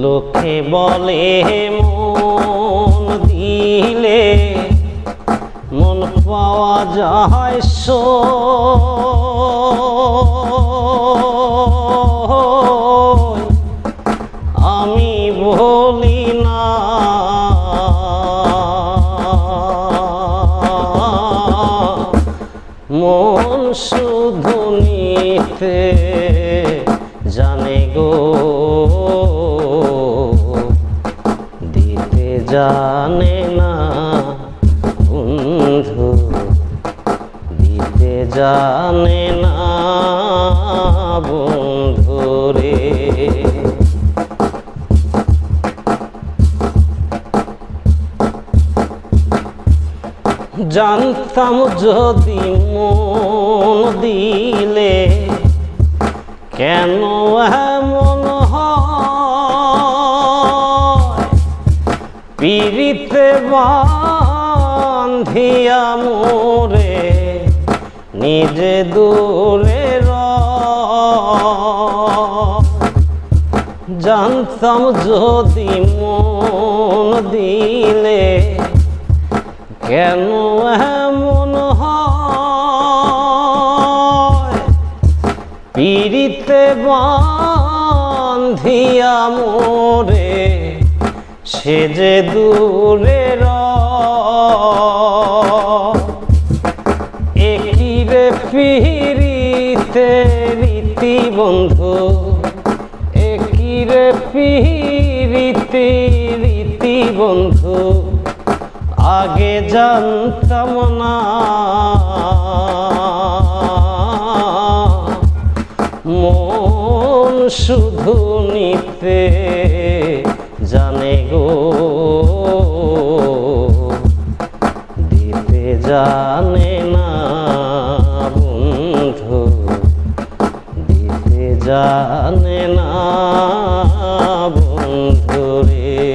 লোকে বলে মন দিলে মন পাওয়া যায় আমি বলি না মন শুধু নিতে জানে গো দিতে জানে না বন্ধু দিতে জানে না বন্ধু রে জানতাম যদি মন দিলে কেন এমন হয় পিরিতে বান্ধিয়া মোরে নিজে দূরে জানতাম যদি মন দিলে কেন এমন হয় পিরিতে বান্ধিয়া মোরে সে যে দূরে একই রে পিরিতে রীতি বন্ধু একই রে পিরিতে রীতি বন্ধু আগে জানতাম না মন শুধু নিতে জানে গো দিতে জানে না বন্ধু দিতে জানে না বন্ধু রে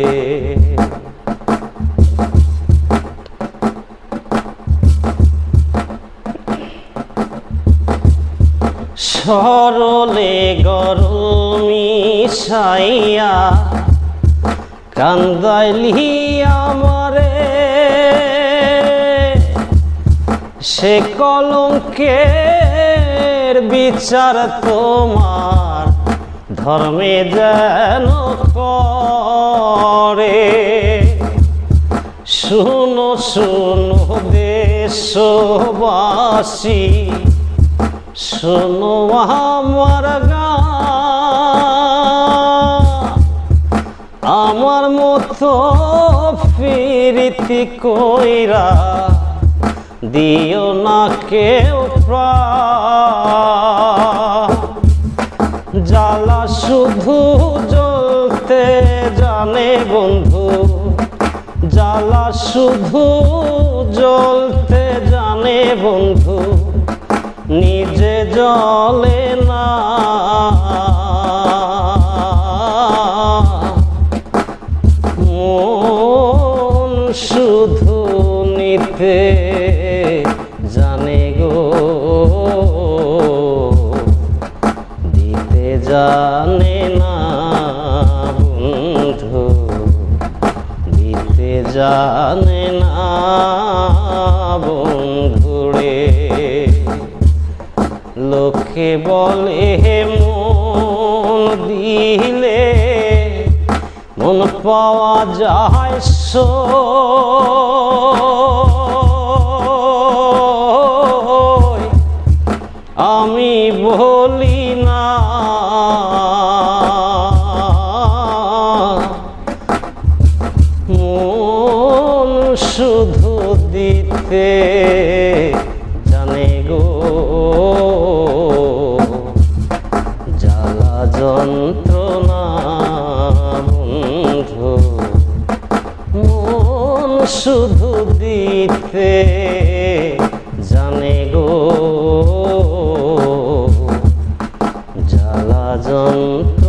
সরলে গরল মিশাইয়া কান্দাইলি আমারে সে কলঙ্কের বিচার তোমার ধর্মে যেন করে শুনো শুনো দেশবাসী শোনো আমার গান আমার মতো ফিরিতি কইরা দিও না কেউ জ্বালা শুধু জ্বলতে জানে বন্ধু জ্বালা শুধু জ্বলতে জানে বন্ধু নিজে জ্বলে না মন শুধু নিতে জানে গো দিতে জানে না বন্ধু দিতে জানে না বন্ধু রে লোকে বলে মন দিলে মন পাওয়া যায় আমি বলি না মন শুধু দিতে জানে গো জ্বালা যন্ত্রণা বন্ধু মন শুধু দিতে জানে গো জ্বালা যন্ত্রণা